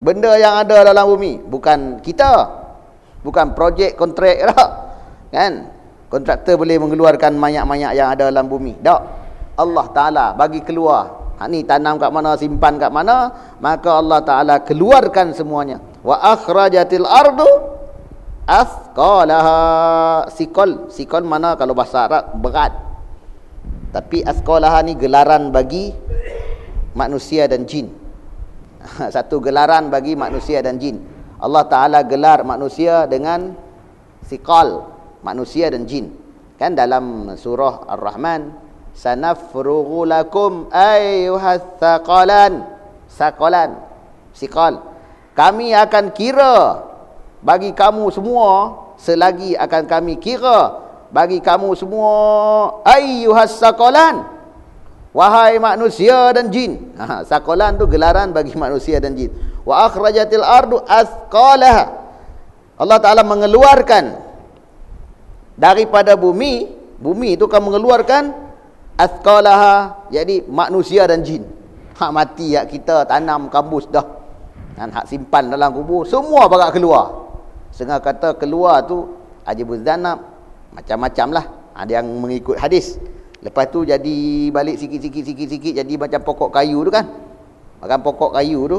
benda yang ada dalam bumi, bukan kita, bukan projek kontrak dah, kan? Kontraktor boleh mengeluarkan mayat-mayat yang ada dalam bumi. Tak. Allah Ta'ala bagi keluar. Ni tanam kat mana, simpan kat mana, maka Allah Ta'ala keluarkan semuanya. Wa akhrajatil ardu asqalaha. Sikol mana kalau bahasa Arab berat. Tapi asqalaha ni gelaran bagi manusia dan jin. Satu gelaran bagi manusia dan jin. Allah Ta'ala gelar manusia dengan sikal, manusia dan jin. Kan dalam surah Ar-Rahman, sanafrughu lakum ayyuhas thaqalan. Saqalan, sikal. Kami akan kira bagi kamu semua, selagi akan kami kira bagi kamu semua, ayyuhas thaqalan, wahai manusia dan jin. Saqalan tu gelaran bagi manusia dan jin. Wa akhrajatil ardu asqalaha. Allah Ta'ala mengeluarkan daripada bumi itu kan mengeluarkan asqalaha, jadi manusia dan jin. Hak mati, hak kita tanam kambus dah, dan hak simpan dalam kubur, semua barak keluar. Setengah kata keluar tu ajibuz zanab, macam-macam lah. Ada yang mengikut hadis. Lepas tu jadi balik sikit-sikit jadi macam pokok kayu tu kan. Makan pokok kayu tu,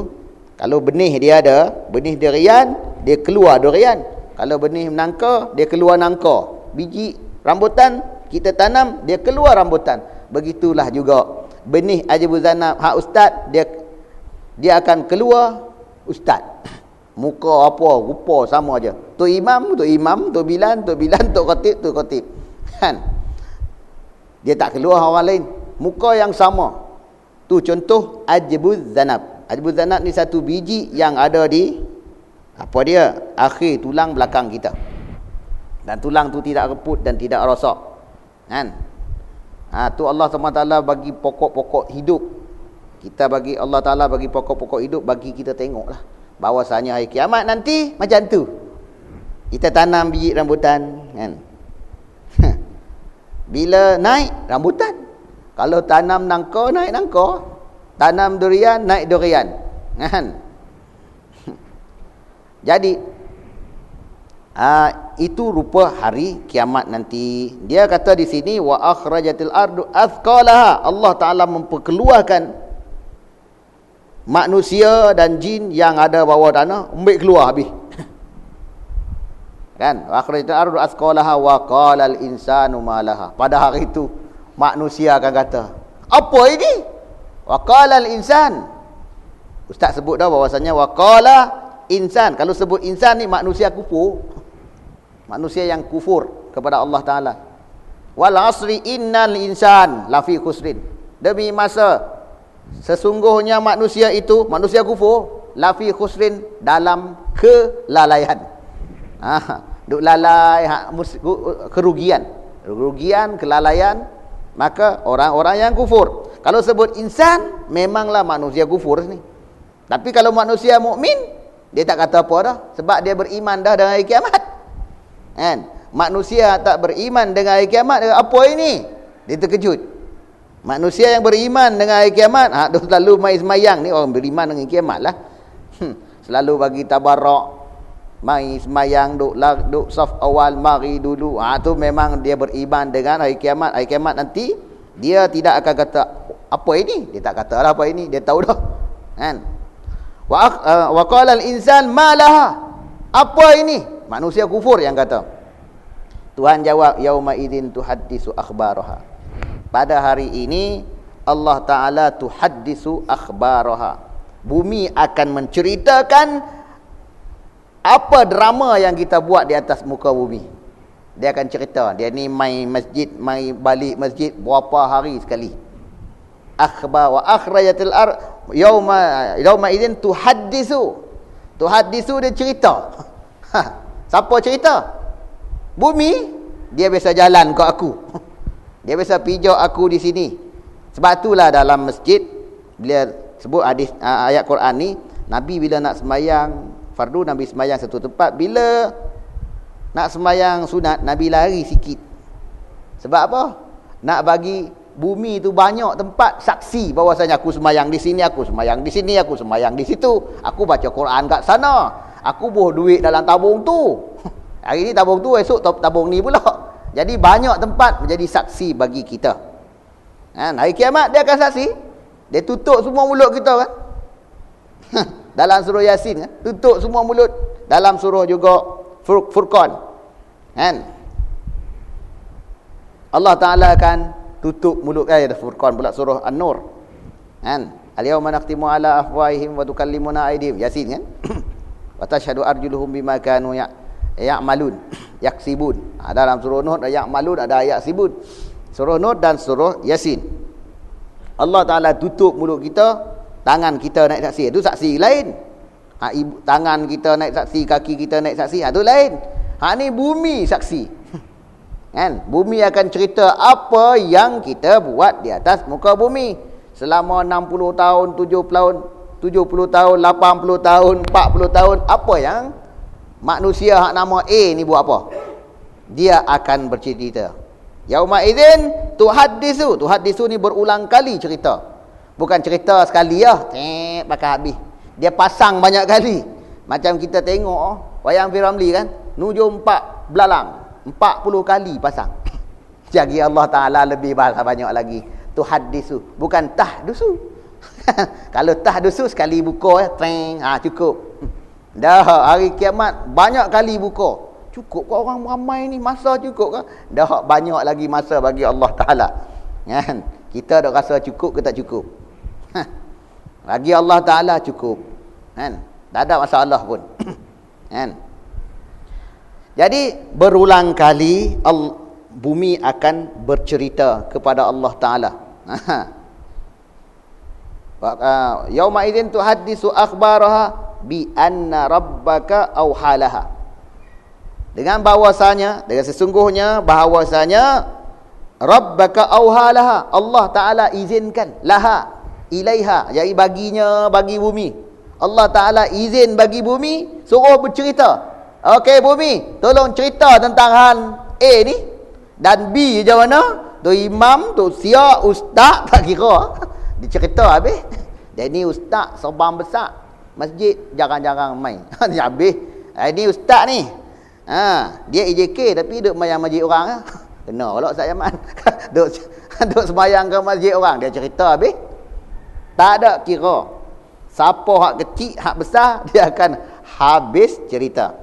kalau benih dia ada, benih durian, dia keluar durian. Kalau benih nangka, dia keluar nangka. Biji rambutan kita tanam, dia keluar rambutan. Begitulah juga benih ajibuz zanab hak ustaz, dia akan keluar ustaz. Muka apa, rupa sama aja. Tu imam, tu bilan, tu khatib. Kan? Dia tak keluar orang lain. Muka yang sama. Tu contoh ajibuz zanab. Ajibuz zanab ni satu biji yang ada di apa dia? Akhir tulang belakang kita. Dan tulang tu tidak reput dan tidak rosak. Kan? Tu Allah SWT bagi pokok-pokok hidup. Allah Ta'ala bagi pokok-pokok hidup, bagi kita tengoklah bahawasanya hari kiamat nanti macam tu. Kita tanam biji rambutan, kan? Bila naik rambutan. Kalau tanam nangka, naik nangka. Tanam durian, naik durian, kan? Jadi itu rupa hari kiamat nanti. Dia kata di sini wa akhrajatil ardu athqalaha. Allah Ta'ala memperkeluarkan manusia dan jin yang ada bawah tanah, ambil keluar habis. Kan? Wa akhrajatil ardu athqalaha wa qala al insanu ma laha. Pada hari itu manusia akan kata, apa ini? Wa qala al insan. Ustaz sebut dah bahawasanya wa qala insan. Kalau sebut insan ni manusia kufur. Manusia yang kufur kepada Allah Ta'ala. Wal asri innal insan lafi khusrin. Demi masa, sesungguhnya manusia itu, manusia kufur, lafi khusrin, dalam kelalaian. Duk lalai, kerugian, kelalaian. Maka orang-orang yang kufur. Kalau sebut insan, memanglah manusia kufur ni. Tapi kalau manusia mukmin, dia tak kata apa dah, sebab dia beriman dah dengan hari kiamat. Kan? Manusia tak beriman dengan hari kiamat, apa ini? Dia terkejut. Manusia yang beriman dengan hari kiamat, dia selalu mai semayang. Ni orang beriman dengan kiamat lah. Selalu bagi tabarak, mai semayang, duk saf awal, mari dulu. Tu memang dia beriman dengan hari kiamat. Hari kiamat nanti dia tidak akan kata apa ini, dia tak kata lah apa ini, dia tahu dah. Kan? Wa qala al insan ma laha. Apa ini? Manusia kufur yang kata. Tuhan jawab, yauma idzin tuhaddisu akhbaraha. Pada hari ini Allah Ta'ala tuhaddisu akhbaraha. Bumi akan menceritakan apa drama yang kita buat di atas muka bumi. Dia akan cerita, dia ni mai masjid, mai balik masjid berapa hari sekali. Akhbar wa akhrajatil ard yauma idzin tuhaddisu. Tuhaddisu dia cerita. Siapa cerita? Bumi. Dia biasa jalan kat aku. Dia biasa pijak aku di sini. Sebab itulah dalam masjid, bila sebut hadis ayat Quran ni, Nabi bila nak sembahyang fardu, Nabi sembahyang satu tempat. Bila nak sembahyang sunat, Nabi lari sikit. Sebab apa? Nak bagi Bumi tu banyak tempat saksi bahawasanya aku sembahyang di sini, aku sembahyang di sini, aku sembahyang di situ. Aku baca Quran kat sana. Aku buh duit dalam tabung tu. Hari ni tabung tu, esok tabung ni pula. Jadi banyak tempat menjadi saksi bagi kita. Hari kiamat dia akan saksi. Dia tutup semua mulut kita kan. Dalam surah Yasin kan, tutup semua mulut. Dalam surah juga Furqan. Kan? Allah Taala akan tutup mulut Furqan pula surah An-Nur. Kan? Al-yawma nakhtimu ala afwahihim wa tukallimuna aydihim. Yasin kan? Wa tashhadu arjuluhum bima kanu ya'malun. Yaksibun. Dalam surah Nur ada ya'malun, ada yaksibun. Surah Nur dan surah Yasin. Allah Taala tutup mulut kita, tangan kita naik saksi. Itu saksi lain. Tangan kita naik saksi, kaki kita naik saksi. Itu lain. Ni bumi saksi. Kan? Bumi akan cerita apa yang kita buat di atas muka bumi selama 60 tahun, 70 tahun, 70 tahun, 80 tahun, 40 tahun. Apa yang manusia hak nama A ni buat apa? Dia akan bercerita. Yauma idzin tuhaddisu ni berulang kali cerita. Bukan cerita sekali pakai habis. Dia pasang banyak kali. Macam kita tengok wayang P.Ramlee kan, nujum 4 belalang 40 kali pasang. Jadi Allah Ta'ala lebih banyak lagi. Tuhaddisu, bukan tahdusu. Kalau tahdusu sekali buka cukup. Dah hari kiamat banyak kali buka. Cukup ke orang ramai ni? Masa cukup ke? Dah banyak lagi masa bagi Allah Ta'ala. Kan? Kita dah rasa cukup ke tak cukup? Bagi Allah Ta'ala cukup. Kan? Tak ada masalah pun. Kan? Jadi berulang kali bumi akan bercerita kepada Allah Ta'ala. Yauma idzin tuhaddisu akhbaraha bi anna rabbaka awhalaha. Dengan sesungguhnya bahawasanya rabbaka awhalaha, Allah Ta'ala izinkan laha ilaiha, jadi baginya, bagi bumi. Allah Ta'ala izin bagi bumi, suruh bercerita. Okey bumi, tolong cerita tentang Han A ni dan B je mana? Tu imam, tu sia, ustaz tak kira. Dia cerita habis. Dia ni ustaz serban besar. Masjid jarang-jarang main. Dia habis. Ini ustaz ni. Dia EJK tapi duduk sembahyang masjid orang. Kena pula Ustaz Yaman. duduk sembahyang ke masjid orang. Dia cerita habis. Tak ada kira. Siapa hak kecil, hak besar, dia akan habis cerita.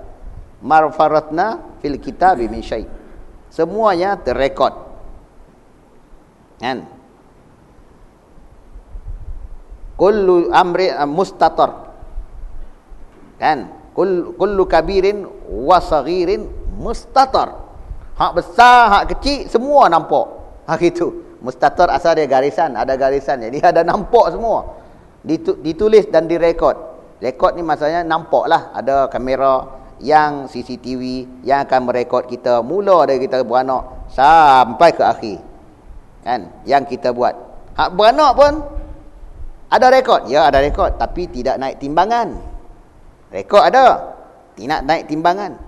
Marfaratna fil kitabi min syai'. Semuanya terrekod. Kan? Kullu amri mustatar. Kan? Kullu kabirin wa saghirin mustatar. Hak besar, hak kecil semua nampak. Gitu. Mustatar asal dia garisan, ada garisan. Jadi ada nampak semua. Ditulis dan direkod. Rekod ni maksudnya nampaklah, ada kamera yang CCTV yang akan merekod kita mula dari kita beranak sampai ke akhir. Kan? Yang kita buat. Hak beranak pun ada rekod. Ya, ada rekod tapi tidak naik timbangan. Rekod ada, tidak naik timbangan.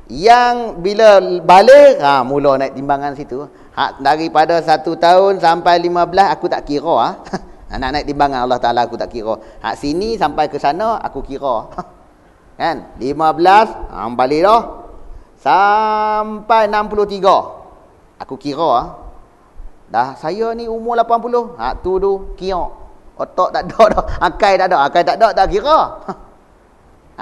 Yang bila balik mula naik timbangan situ. Hak daripada 1 tahun sampai 15 aku tak kira. Nak naik timbangan Allah Ta'ala aku tak kira. Hak sini sampai ke sana aku kira. Kan? 15 balik dah sampai 63 aku kira dah saya ni umur 80. Tu kira otak tak ada dah, akal tak ada tak kira.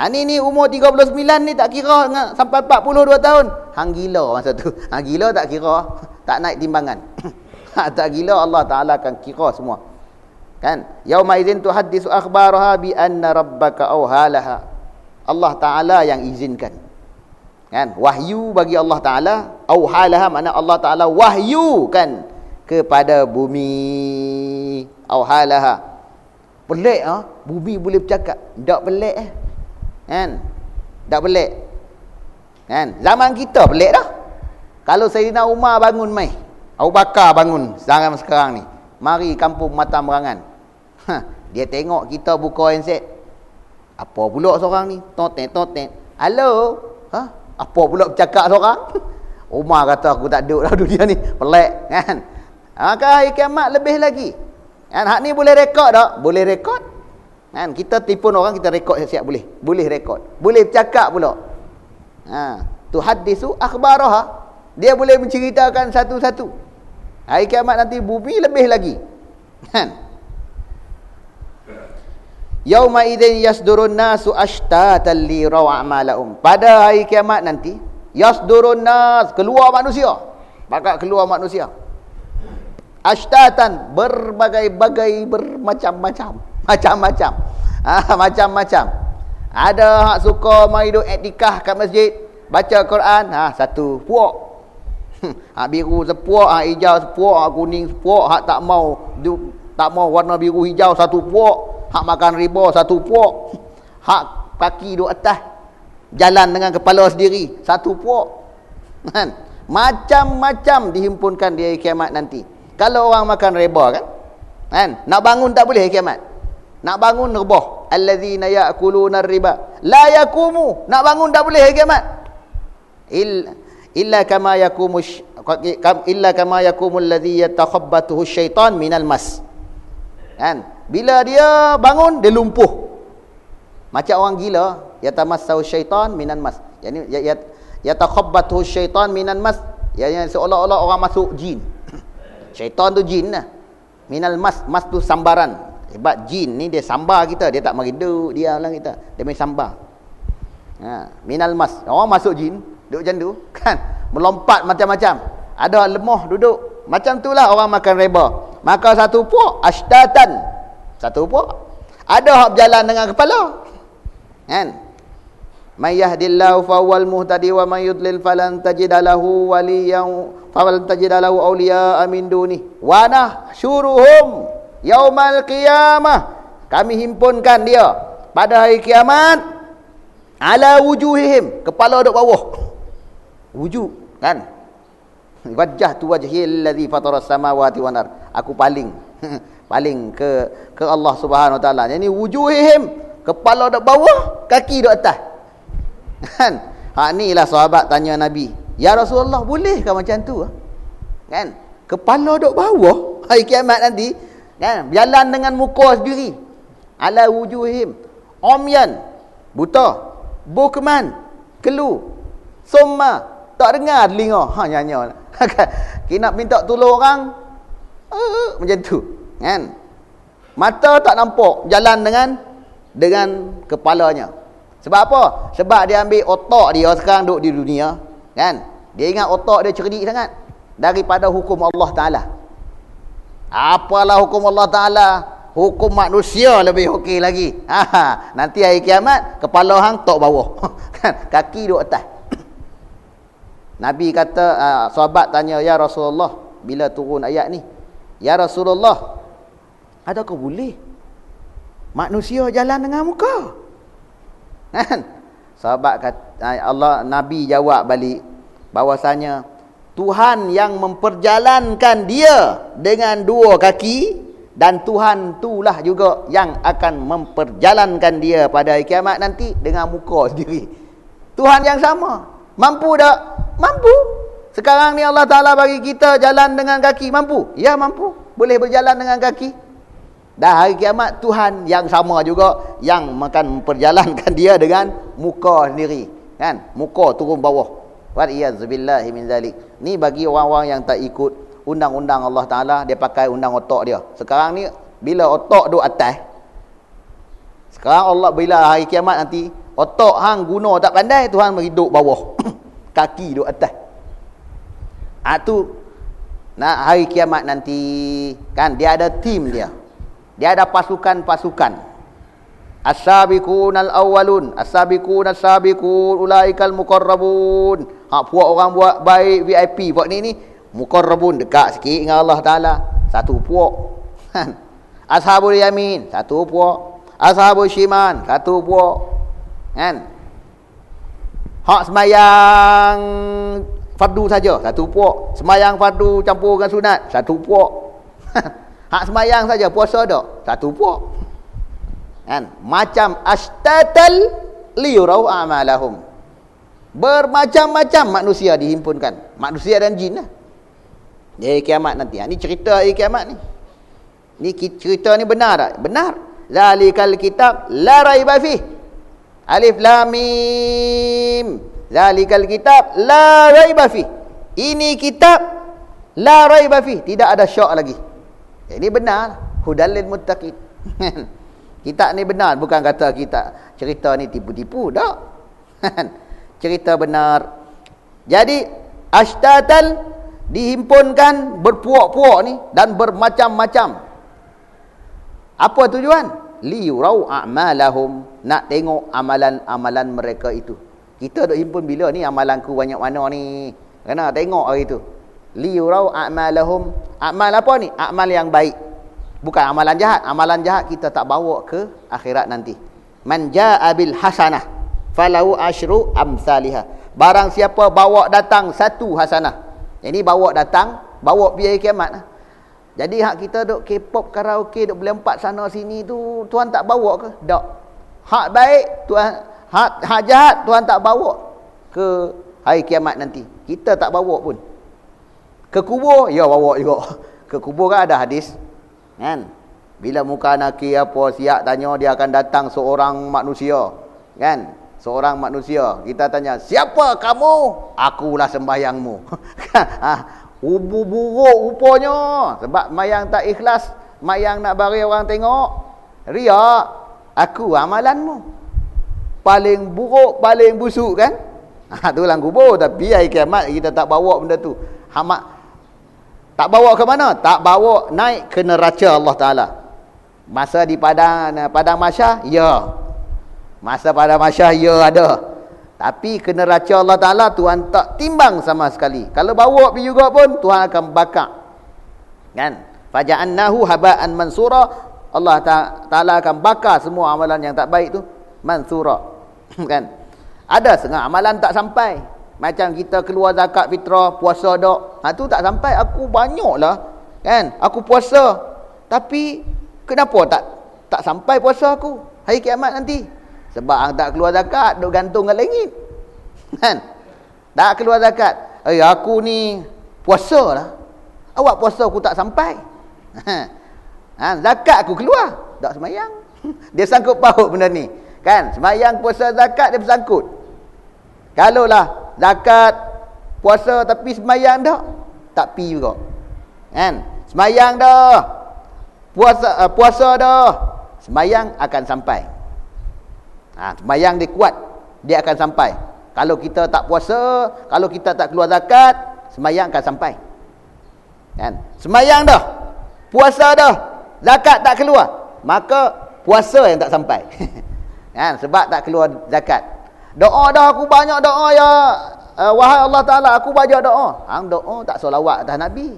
Ni umur 39 ni tak kira sampai 42 tahun. Hang gila masa tu. Gila tak kira, tak naik timbangan. Tak gila Allah Ta'ala akan kira semua. Kan? Yauma idzin tuhaddisu akhbaraha bi anna rabbaka awhalaha. Allah Ta'ala yang izinkan. Kan? Wahyu bagi Allah Ta'ala. Awhalaha makna Allah Ta'ala wahyukan kepada bumi. Awhalaha. Pelik bumi boleh bercakap. Tak pelik Kan? Tak pelik. Kan? Zaman kita pelik dah. Kalau Sayyidina Umar bangun mai, Abu Bakar bangun zaman sekarang ni, mari kampung Mata Merangan. Dia tengok kita buka handset. Apa pula seorang ni? Totet. Halo? Apa pula bercakap seorang? Umar kata aku tak duduk dah dunia ni. Pelik kan? Maka hari kiamat lebih lagi. Kan hak ni boleh rekod tak? Boleh rekod. Kan kita tipu orang, kita rekod siap-siap boleh. Boleh rekod. Boleh bercakap pula. Tuhaddisu akhbaraha. Dia boleh menceritakan satu-satu. Hari kiamat nanti bumi lebih lagi. Kan? Yauma idzin yasdurun nasu ashtatan li raw'amalahum. Pada hari kiamat nanti, yasdurun nas, keluar manusia. Bakal keluar manusia. Ashtatan, berbagai-bagai, bermacam-macam. Macam-macam. Macam-macam. Ada hak suka mai duk iktikaf kat masjid, baca Quran, satu puak. Hak biru sepuak, hak hijau sepuak, hak kuning sepuak, hak tak mau warna biru hijau satu puak, hak makan riba satu puak, hak kaki duduk atas jalan dengan kepala sendiri satu puak. Kan? Macam-macam dihimpunkan di hari kiamat nanti. Kalau orang makan riba kan? Nak bangun tak boleh hari kiamat. Nak bangun rebah. Allazina ya'kuluna riba la yaqumu. Nak bangun tak boleh hari kiamat. Illa kama yakumul ladzi yatakhabbathu syaitan minal mas. Kan? Bila dia bangun dia lumpuh. Macam orang gila, yatamassahu syaitan minan mas. Yani yatakhabbathu syaitan minan mas. Yani seolah-olah orang masuk jin. Syaitan tu jin lah. Minal mas, mas tu sambaran. Sebab jin ni dia sambar kita, dia tak mari duduk dia orang kita. Dia main sambar. Minal mas. Orang masuk jin duduk macam tu kan, melompat macam-macam, ada lemah duduk macam itulah orang makan riba. Maka satu puak ashtatan, satu puak ada hak berjalan dengan kepala kan. May yahdillahu fawwal muhtadi wa may yudlil falan tajidalahu waliyan falan tajidalahu awliya min duni wa nahsyuruhum yaumal qiyamah. Kami himpunkan dia pada hari kiamat ala wujuhihim, kepala duduk bawah. Wujud kan, wajah tu wajhil ladzi fataras samawati wan ard. Aku paling ke Allah Subhanahu wa taala. Jadi wujuhihim, kepala dok bawah, kaki dok atas. Kan? Inilah sahabat tanya Nabi, "Ya Rasulullah, bolehkah macam tu?" Kan? Kepala dok bawah hari kiamat nanti, kan? Berjalan dengan muka sendiri. Ala wujuhihim umyan, buta, bukman, kelu, summa, tak dengar telinga, nyanyi. Kita nak minta tolong orang macam tu kan. Mata tak nampak, jalan dengan kepalanya. Sebab apa? Sebab dia ambil otak dia sekarang duduk di dunia kan. Dia ingat otak dia cerdik sangat daripada hukum Allah Ta'ala. Apalah hukum Allah Ta'ala, hukum manusia lebih okey lagi. Nanti hari kiamat kepala hang tok bawah kan, kaki duduk atas. Nabi kata, sahabat tanya, "Ya Rasulullah, bila turun ayat ni?" "Ya Rasulullah, adakah boleh manusia jalan dengan muka?" Kan? Sahabat kata, Nabi jawab balik bahwasanya Tuhan yang memperjalankan dia dengan dua kaki, dan Tuhan itulah juga yang akan memperjalankan dia pada hari kiamat nanti dengan muka sendiri. Tuhan yang sama. Mampu tak? Mampu. Sekarang ni Allah Ta'ala bagi kita jalan dengan kaki. Mampu? Ya, mampu. Boleh berjalan dengan kaki. Dan hari kiamat Tuhan yang sama juga yang akan memperjalankan dia dengan muka sendiri. Kan? Muka turun bawah. Wa'iyadzubillahi min zalik. Ni bagi orang-orang yang tak ikut undang-undang Allah Ta'ala, dia pakai undang otak dia. Sekarang ni bila otak duduk atas, sekarang Allah bila hari kiamat nanti otak hang guna tak pandai, Tuhan bagi duduk bawah. Kaki duduk atas. Tu nak hari kiamat nanti kan, dia ada tim dia. Dia ada pasukan-pasukan. As-sabiqunal awwalun, as-sabiqun as-sabiqun, ulaikal muqarrabun. Buat orang buat baik VIP, buat ni muqarrabun, dekat sikit dengan Allah Taala, satu puak. Ashabul yamin, satu puak. Ashabul shiman, satu puak. Kan? Hak semayang fardu saja, satu puak. Semayang fardu campur dengan sunat, satu puak. Hak semayang saja, puasa dak, satu puak. Kan? Macam ashtatal liyurau amalahum. Bermacam-macam manusia dihimpunkan, manusia dan jin lah. Hari kiamat nanti. Ni cerita hari kiamat ni. Ni cerita ni benar tak? Benar. Zalikal kitab la raiba fih. Alif lam mim. Zalikal kitab la raiba fih. Ini kitab la raiba fih, tidak ada syak lagi. Ini benar. Hudal lil muttaqin. Kitab ni benar, bukan kata kita cerita ni tipu-tipu, tak. Cerita benar. Jadi ashtatan dihimpunkan berpuak-puak ni dan bermacam-macam. Apa tujuan? Liyurau a'malahum, nak tengok amalan-amalan mereka itu. Kita duk himpun bila ni amalanku banyak mana ni? Kena tengok hari tu. Liyurau a'malahum. Amal apa ni? Amal yang baik. Bukan amalan jahat. Amalan jahat kita tak bawa ke akhirat nanti. Man jaa bil hasanah falahu asyru amsalihah. Barang siapa bawa datang satu hasanah. Ini bawa datang, bawa pergi hari kiamat. Jadi hak kita duk K-pop, karaoke, duk belempat sana sini tu, Tuhan tak bawa ke? Tak. Hak baik Tuhan, hak jahat Tuhan tak bawa ke hari kiamat nanti. Kita tak bawa pun. Ke kubur, ya bawa juga. Ke kubur kan ada hadis. Kan? Bila muka nakir apa siap tanya, dia akan datang seorang manusia. Kan? Seorang manusia. Kita tanya, siapa kamu? Akulah sembahyangmu. Buruk rupanya. Sebab mayang tak ikhlas, mayang nak bagi orang tengok. Riak. Aku amalanmu. Paling buruk, paling busuk kan? Tu dalam kubur. Tapi hari kiamat kita tak bawa benda tu. Tak bawa ke mana? Tak bawa naik ke neraca Allah Ta'ala. Masa di padang mahsyar, ya. Masa padang mahsyar, ya ada. Tapi ke neraca Allah Ta'ala, Tuhan tak timbang sama sekali. Kalau bawa pergi juga pun, Tuhan akan bakar. Kan? Faja'annahu haba'an mansura. Allah Ta'ala akan bakar semua amalan yang tak baik tu. Mansura. Kan? Ada setengah amalan tak sampai. Macam kita keluar zakat fitrah, puasa dak. Tu tak sampai. Aku banyaklah. Kan? Aku puasa. Tapi kenapa tak sampai puasa aku hari kiamat nanti? Sebab hang tak keluar zakat, duk gantung kat langit. Kan? Tak keluar zakat. Aku ni puasa lah. Awak puasa aku tak sampai. Zakat aku keluar, tak semayang. Dia sangkut paut benda ni. Kan? Semayang, puasa, zakat dia bersangkut. Kalaulah zakat, puasa tapi semayang dah, tak pi juga. Kan? Semayang dah, puasa dah, semayang akan sampai. Semayang dia kuat, dia akan sampai. Kalau kita tak puasa, kalau kita tak keluar zakat, semayang akan sampai. Kan? Semayang dah, puasa dah, zakat tak keluar, maka puasa yang tak sampai. Kan? Sebab tak keluar zakat. Doa dah, aku banyak doa ya wahai Allah Ta'ala, aku baca doa. Hang doa tak solawat atas Nabi.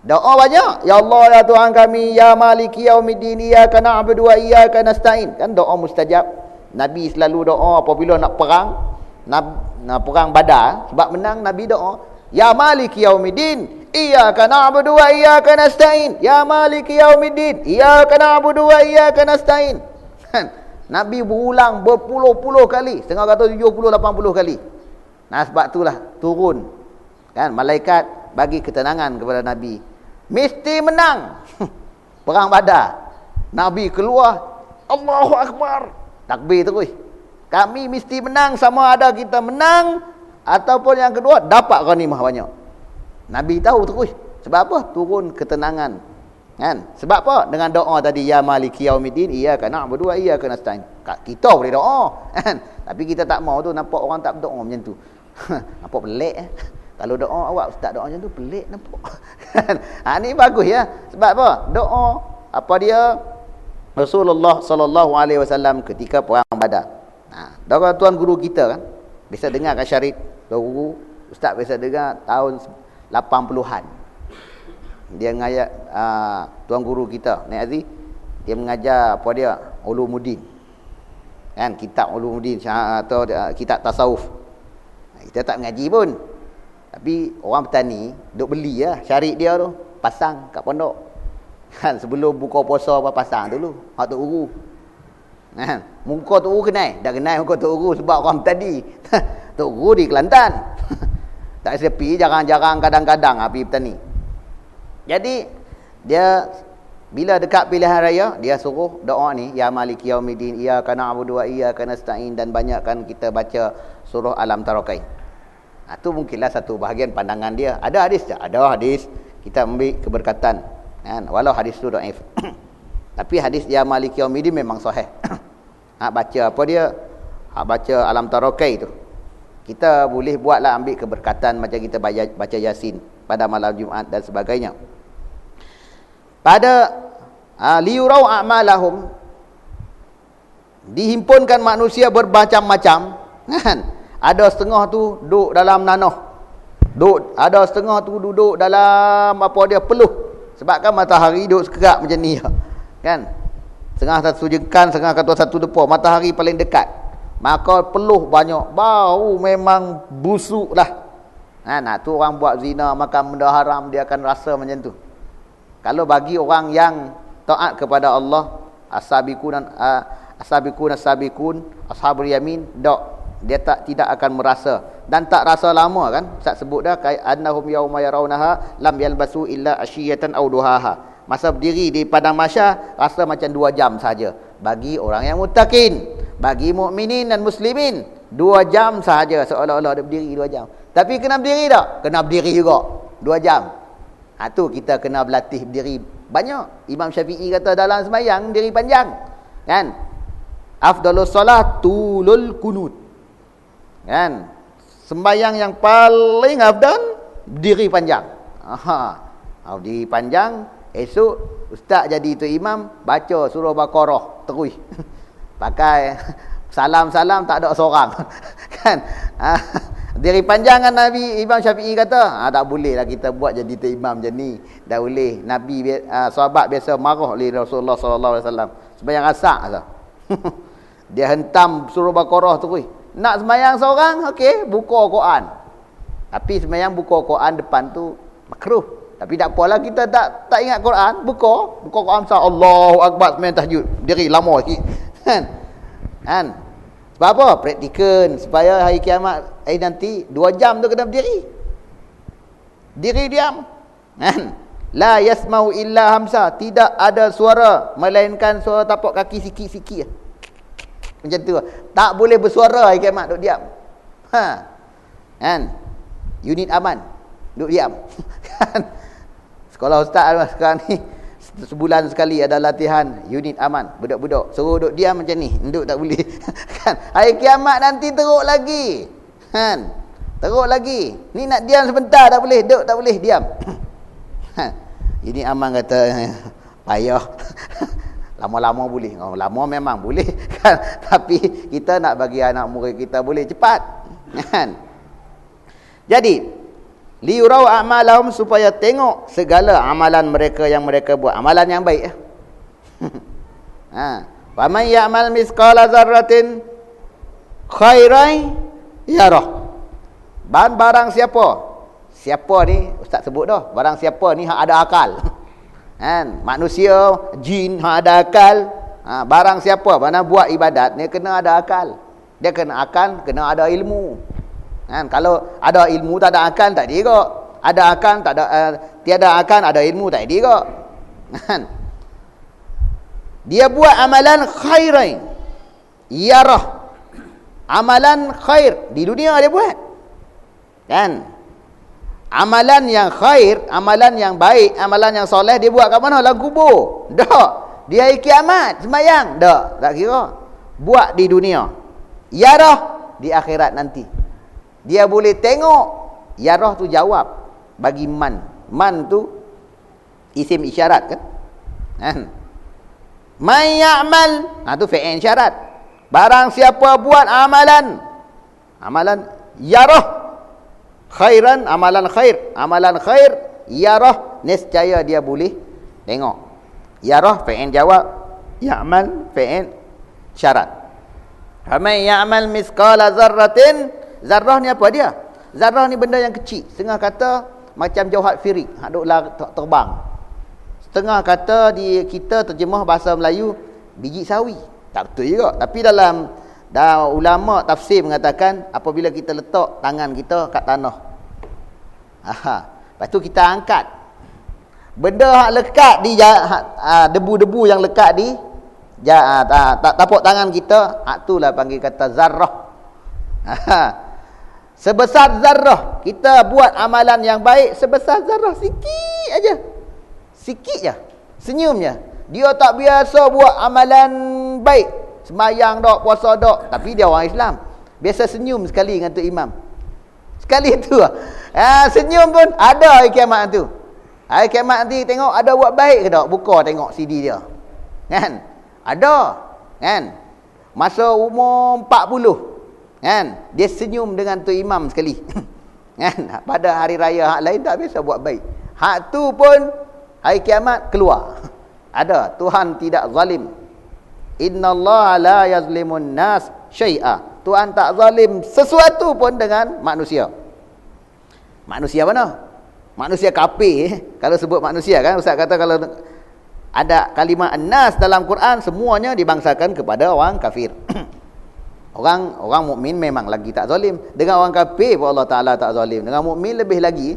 Doa banyak. Ya Allah, ya Tuhan kami, ya Maliki yaumiddin, iyyaka na'budu wa iyyaka nasta'in. Kan doa mustajab. Nabi selalu doa apabila nak perang, perang Badar, sebab menang Nabi doa, ya Maliki yaumiddin, iyyaka na'budu wa iyyaka nasta'in. Ya Maliki yaumiddin, iyyaka na'budu wa iyyaka nasta'in. Nabi berulang berpuluh-puluh kali, setengah kata 70-80 kali. Sebab itulah turun kan malaikat bagi ketenangan kepada Nabi. Mesti menang. Perang Badar. Nabi keluar, Allahu Akbar. Takbir terus. Kami mesti menang, sama ada kita menang ataupun yang kedua dapat ghanimah banyak. Nabi tahu terus. Sebab apa? Turun ketenangan. Kan? Sebab apa? Dengan doa tadi, ya Maliki yaumiddin, iyyaka na'budu wa iyyaka nasta'in. Kita boleh doa, kan? Tapi kita tak mau tu, nampak orang tak berdoa macam tu. Nampak pelik. Kalau doa awak ustaz doa macam tu pelik nampak. Ni bagus ya. Sebab apa? Doa apa dia? Rasulullah sallallahu alaihi wasallam ketika perang Badar. Doa tuan guru kita kan. Biasa dengar kat syarif, tuan guru ustaz biasa dengar tahun 80-an. Dia mengajar tuan guru kita Nek Aziz, dia mengajar apa dia, Ulumuddin. Kan, kitab Ulumuddin atau kitab tasawuf. Kita tak mengaji pun. Tapi orang petani duk beli lah syarif dia tu, pasang kat pondok. Kan, sebelum buka puasa apa pasang dulu hak tok guru. Kan, muka tok guru kenal, dah kenal muka tok guru sebab orang petani. Tok guru di Kelantan. Tak sepi, jarang-jarang kadang-kadang api petani. Jadi dia bila dekat pilihan raya, dia suruh doa ni, ya maliki yaumiddin, iyyaka na'budu wa iyyaka nasta'in, dan banyakkan kita baca surah Alam Tarakain. Itu mungkinlah satu bahagian pandangan dia. Ada hadis tak? Ada hadis. Kita ambil keberkatan. Kan? Walau hadis tu dhaif. Tapi hadis ya maliki yaumiddin memang sahih. Baca apa dia? Baca Alam Tarakai tu. Kita boleh buatlah ambil keberkatan macam kita baca Yasin pada malam Jumaat dan sebagainya. Pada liyurau a'malahum, dihimpunkan manusia bermacam-macam, kan? Ada setengah tu duduk dalam nanah, ada setengah tu duduk dalam apa dia, peluh, sebab kan matahari duduk sekerak macam ni, kan? Setengah satu jengkan, setengah satu depa, matahari paling dekat, maka peluh banyak, bau memang busuk lah. Nak tu orang buat zina, makan benda haram, dia akan rasa macam tu. Kalau bagi orang yang taat kepada Allah, as-sabiqun as-sabiqun ashabul yamin, dia tidak akan merasa, dan tak rasa lama, kan? Ustaz sebut dah, annahum yauma yarawnaha lam yalbasu illa ashiyatan aw duhaha. Masa berdiri di padang mahsyar rasa macam 2 jam saja. Bagi orang yang muttaqin, bagi mukminin dan muslimin, 2 jam sahaja, seolah-olah dia berdiri 2 jam. Tapi kena berdiri tak? Kena berdiri juga 2 jam. Tu kita kena berlatih berdiri banyak. Imam Syafi'i kata dalam sembahyang berdiri panjang, kan? Afdalus solat tulul kunut, kan? Sembahyang yang paling afdal berdiri panjang. Berdiri panjang. Esok ustaz jadi tu imam, baca surah Baqarah terus. Pakai salam-salam tak ada seorang. Kan? Diri panjangan Nabi Imam Syafi'i kata, tak boleh lah kita buat jadi tu imam macam ni. Tak boleh. Nabi sahabat biasa marah oleh Rasulullah sallallahu alaihi wasallam. Sembahyang asak sah. Dia hentam surah Baqarah terus. Nak sembahyang seorang, okey, buka Quran. Tapi sembahyang buka Quran depan tu makruh. Tapi tak apalah, kita tak ingat Quran, buka Quran sah, Allahu akbar, sembahyang tahajud. Diri lama sikit. Kan? Sebab apa? Praktikan supaya hari kiamat, hari nanti 2 jam tu kena berdiri. Diri diam. Kan? La yasmau illa hamsa, tidak ada suara melainkan suara tapak kaki sikit-sikit. Macam tu. Tak boleh bersuara hari kiamat, duduk diam. Kan? Unit aman, duduk diam. Kan? Sekolah ustaz sekarang ni sebulan sekali ada latihan unit aman, budak-budak suruh duduk diam macam ni, duduk tak boleh. Kan? Hari kiamat nanti teruk lagi, kan? Teruk lagi. Ni nak diam sebentar tak boleh, duduk tak boleh, diam. Ini aman kata payah. Lama-lama boleh. Lama memang boleh, kan? Tapi kita nak bagi anak murid kita boleh cepat, kan? Jadi liurau a'malahum, supaya tengok segala amalan mereka yang mereka buat, amalan yang baik. Wa man ya'mal misqala dzarratin khairan yarah. Barang siapa ni ustaz sebut dah, barang siapa ni hak ada akal. Kan? Manusia, jin hak ada akal. Barang siapa mana buat ibadat ni kena ada akal. Dia kena akal, kena ada ilmu. Kan? Kalau ada ilmu tak ada akal tak dia kok. Ada akal tak ada tiada akal ada ilmu tak dia kok. Kan? Dia buat amalan khairan yarah. Amalan khair di dunia dia buat. Kan? Amalan yang khair, amalan yang baik, amalan yang soleh dia buat kat mana? Dalam kubur. Tak. Dia hari kiamat sembahyang. Tak kira. Buat di dunia. Yarah di akhirat nanti. Dia boleh tengok. Yarah tu jawab bagi man. Man tu isim isyarat, kan? Man ya'mal, tu fi'il isyarat. Barang siapa buat amalan yarah khairan, amalan khair yarah, nescaya dia boleh tengok. Yarah fi'il jawab, ya'mal fi'il syarat. Man ya'mal misqala dzarratin. Zarrah ni apa dia? Zarrah ni benda yang kecil. Setengah kata macam jauhat firik, hak duk terbang. Setengah kata kita terjemah bahasa Melayu biji sawi. Tak betul juga. Tapi dalam ulama tafsir mengatakan apabila kita letak tangan kita kat tanah. Lepas tu kita angkat. Benda hak lekat di debu-debu yang lekat di tapak tangan kita, hak itulah panggil kata zarrah. Sebesar zarrah, kita buat amalan yang baik sebesar zarrah, sikit aja. Sikit je. Senyum je. Dia tak biasa buat amalan baik, sembahyang dak, puasa dak, tapi dia orang Islam. Biasa senyum sekali dengan tu imam. Sekali tu. Senyum pun ada hari kiamat tu. Hari kiamat nanti tengok ada buat baik ke tak? Buka tengok CD dia. Kan? Ada. Kan? Masa umur 40. Kan? Dia senyum dengan tu imam sekali. Kan? Pada hari raya hak lain tak biasa buat baik. Hak tu pun hari kiamat keluar. Ada. Tuhan tidak zalim. Innallaha la yazlimun nas syai'a. Tuhan tak zalim sesuatu pun dengan manusia. Manusia mana? Manusia kafir. Kalau sebut manusia kan, Ustaz kata kalau ada kalimah an-nas dalam Quran, semuanya dibangsakan kepada orang kafir. Orang mukmin memang lagi tak zalim. Dengan orang kafir pun Allah Taala tak zalim. Dengan mukmin lebih lagi.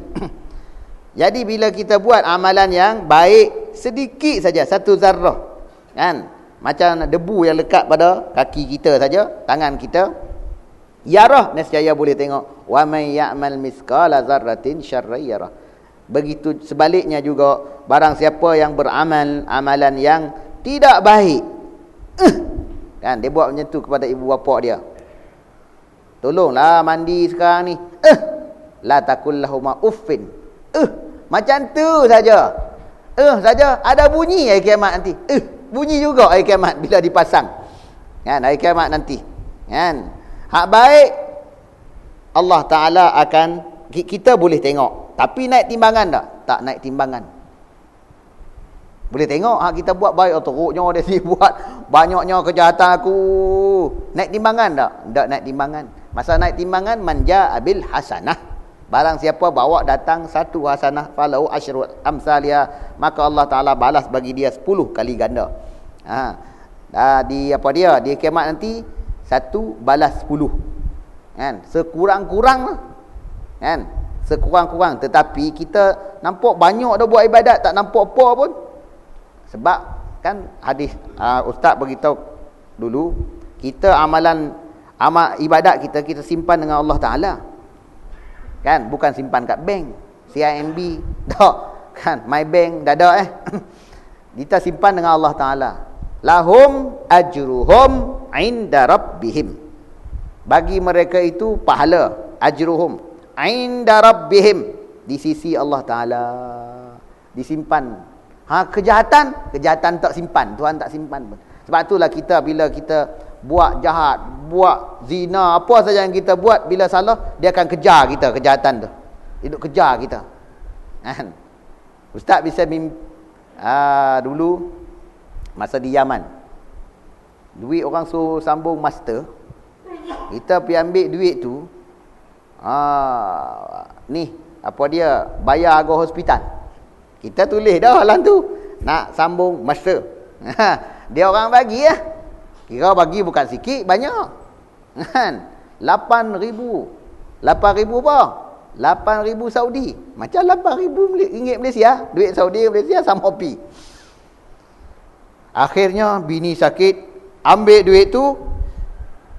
Jadi bila kita buat amalan yang baik sedikit saja, satu zarrah, kan? Macam debu yang lekat pada kaki kita saja, tangan kita, yarah, nescaya boleh tengok. Wa may ya'mal misqala dzarratin syarran yarah. Begitu sebaliknya juga, barang siapa yang beramal amalan yang tidak baik, kan, dia buat macam tu kepada ibu bapa dia, tolonglah mandi sekarang ni, la takul lahuma uffin, macam tu saja, saja ada bunyi hari kiamat nanti, bunyi juga hari kiamat bila dipasang, kan, hari kiamat nanti, kan. Hak baik Allah Ta'ala akan, kita boleh tengok. Tapi naik timbangan tak? Tak naik timbangan. Boleh tengok kita buat baik, teruknya dia ni buat banyaknya kejahatan aku. Naik timbangan tak? Tak naik timbangan. Masa naik timbangan, manja abil hasanah. Barang siapa bawa datang satu hasanah, falahu asyru amsalia, maka Allah Ta'ala balas bagi dia 10 kali ganda. Di apa dia? Di kiamat nanti, satu balas 10. Kan? Sekurang-kurang lah. Kan? Sekurang-kurang. Tetapi kita nampak banyak dah buat ibadat, tak nampak apa pun. Sebab kan hadis ustaz beritahu dulu, kita amal ibadat kita simpan dengan Allah Taala. Kan, bukan simpan kat bank, CIMB tak, kan, my bank dah ada kita simpan dengan Allah Taala. Lahum ajruhum inda rabbihim. Bagi mereka itu pahala, ajruhum inda rabbihim, di sisi Allah Ta'ala, disimpan. Kejahatan tak simpan, Tuhan tak simpan pun. Sebab itulah kita, bila kita buat jahat, buat zina, apa saja yang kita buat, bila salah, dia akan kejar kita, kejahatan tu. Dia duk kejar kita. Kan? Ustaz bisa dulu masa di Yaman, duit orang suruh sambung master, kita pergi ambil duit tu, ni apa dia, bayar harga hospital. Kita tulis dah halang tu, nak sambung master. Dia orang bagi kira bagi bukan sikit, banyak. Kan? 8,000 apa? 8,000 Saudi. Macam 8,000 ringgit Malaysia. Duit Saudi Malaysia sama pi. Akhirnya bini sakit, ambil duit tu,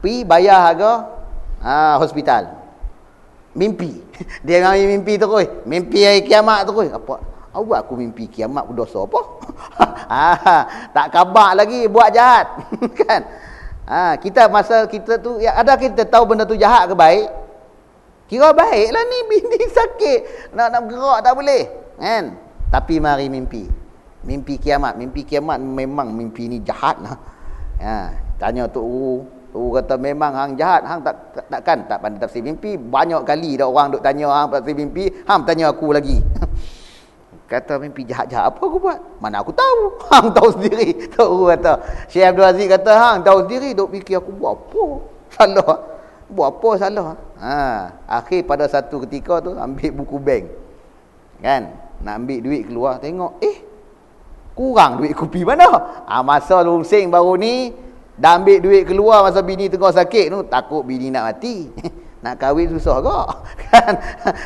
pi bayar harga hospital. Mimpi. Dia ngambil mimpi terus. Mimpi hari kiamat terus. Apa? Awak aku mimpi kiamat berdosa apa? Tak khabar lagi buat jahat. Kan? Kita masa kita tu, ada kita tahu benda tu jahat ke baik? Kira baiklah ni, bini sakit. Nak gerak tak boleh. Kan? Tapi mari mimpi. Mimpi kiamat. Mimpi kiamat memang mimpi ni jahat lah. Tanya tu kata memang hang jahat, hang tak pandai tafsir mimpi. Banyak kali dah orang duk tanya hang tafsir mimpi, hang tanya aku lagi. Kata mimpi jahat-jahat apa aku buat? Mana aku tahu? Hang tahu sendiri. Tahu kata. Syekh Abdul Aziz kata hang tahu sendiri, duk fikir aku buat apa? Salah. Buat apa salah? Akhir pada satu ketika tu ambil buku bank. Kan? Nak ambil duit keluar, tengok kurang duit kopi mana? Masa lungsing baru ni dah ambil duit keluar masa bini tengah sakit tu, takut bini nak mati. Nak kahwin susah ke? Kan?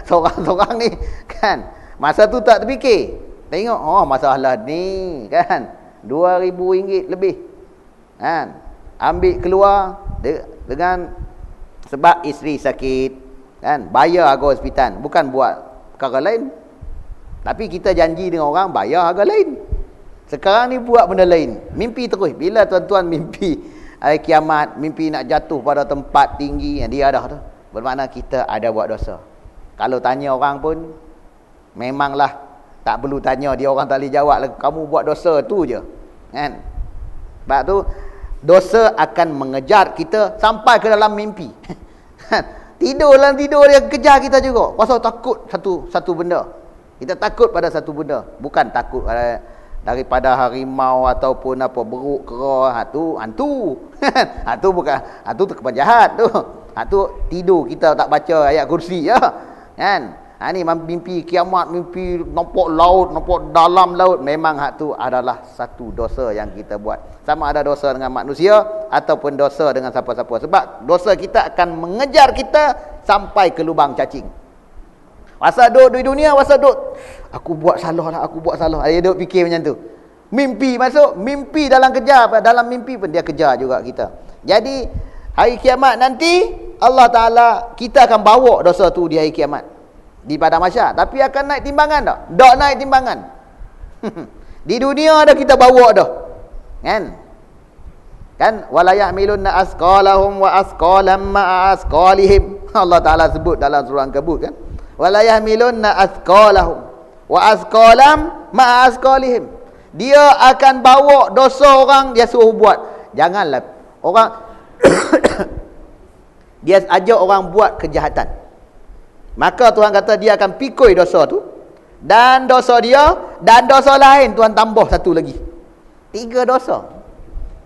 Seorang-seorang ni, kan? Masa tu tak terfikir. Tengok, oh masalah ni kan, RM2,000 lebih kan, ambil keluar dengan sebab isteri sakit kan, bayar harga hospital, bukan buat perkara lain. Tapi kita janji dengan orang bayar harga lain. Sekarang ni buat benda lain, mimpi terus. Bila tuan-tuan mimpi hari kiamat, mimpi nak jatuh pada tempat tinggi, dia dah tu, bermakna kita ada buat dosa. Kalau tanya orang pun memanglah tak perlu tanya, dia orang tak boleh jawab lah, kamu buat dosa tu je kan. Sebab tu dosa akan mengejar kita sampai ke dalam mimpi. Tidur dia kejar kita juga. Pasal takut satu benda. Kita takut pada satu benda, bukan takut daripada harimau ataupun apa beruk kera, tu hantu. Tu bukan, tu penjahat tu. Tu tidur kita tak baca ayat kursi ya. Kan? Ni mimpi kiamat, mimpi nampak laut, nampak dalam laut, memang tu adalah satu dosa yang kita buat. Sama ada dosa dengan manusia ataupun dosa dengan siapa-siapa. Sebab dosa kita akan mengejar kita sampai ke lubang cacing. Masa duduk di dunia, masa duduk, aku buat salah lah, aku buat salah. Dia duduk fikir macam tu. Mimpi masuk, mimpi dalam kejar, dalam mimpi pun dia kejar juga kita. Jadi, hari kiamat nanti, Allah Ta'ala, kita akan bawa dosa tu di hari kiamat. Di padang mahsyar. Tapi akan naik timbangan tak? Tak naik timbangan. Di dunia dah kita bawa dah. Kan? Wala yahmilunna asqalahum wa asqalam ma'a asqalihim. Allah Ta'ala sebut dalam surah Ankabut kan? Wala yahmilunna asqalahum wa asqalam ma'a asqalihim. Dia akan bawa dosa orang, dia suruh buat. Janganlah orang dia ajak orang buat kejahatan, maka Tuhan kata dia akan pikul dosa tu, dan dosa dia dan dosa lain Tuhan tambah satu lagi. 3 dosa.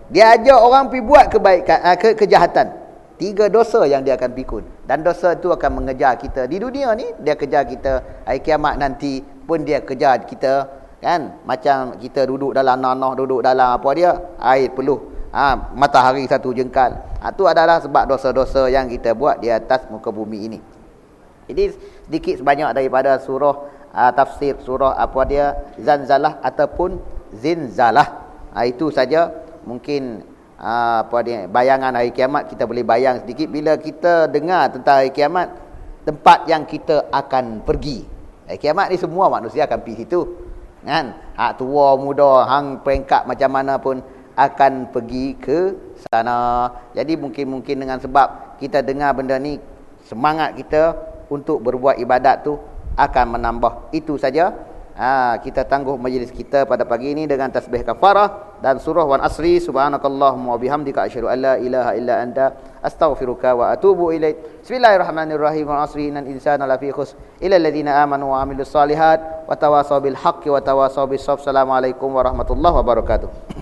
Dia ajak orang pergi buat kebaikan, kejahatan. 3 dosa yang dia akan pikul, dan dosa itu akan mengejar kita di dunia ni, dia kejar kita. Hari kiamat nanti pun dia kejar kita kan. Macam kita duduk dalam nanah, duduk dalam apa dia, air peluh, matahari satu jengkal. Itu adalah sebab dosa-dosa yang kita buat di atas muka bumi ini. Jadi sedikit sebanyak daripada surah tafsir surah apa dia, Zanzalah ataupun Zinzalah. Itu saja mungkin apa dia, bayangan hari kiamat. Kita boleh bayang sedikit bila kita dengar tentang hari kiamat, tempat yang kita akan pergi. Hari kiamat ni semua manusia akan pergi situ kan. Hak tua muda, hang peringkat macam mana pun akan pergi ke sana. Jadi mungkin dengan sebab kita dengar benda ni, semangat kita untuk berbuat ibadat tu akan menambah. Itu saja. Kita tangguh majlis kita pada pagi ini dengan tasbih kafarah dan surah Wan Asri. Subhanakallahumma wa bihamdika asyhadu an la ilaha illa anta astaghfiruka wa atubu ilaik. Bismillahirrahmanirrahim. Wan asri innal insana lafi khusr illa alladhina amanu wa amilus solihat wa tawasaw bil haqqi wa tawasaw bis sabr. Assalamualaikum warahmatullahi wabarakatuh.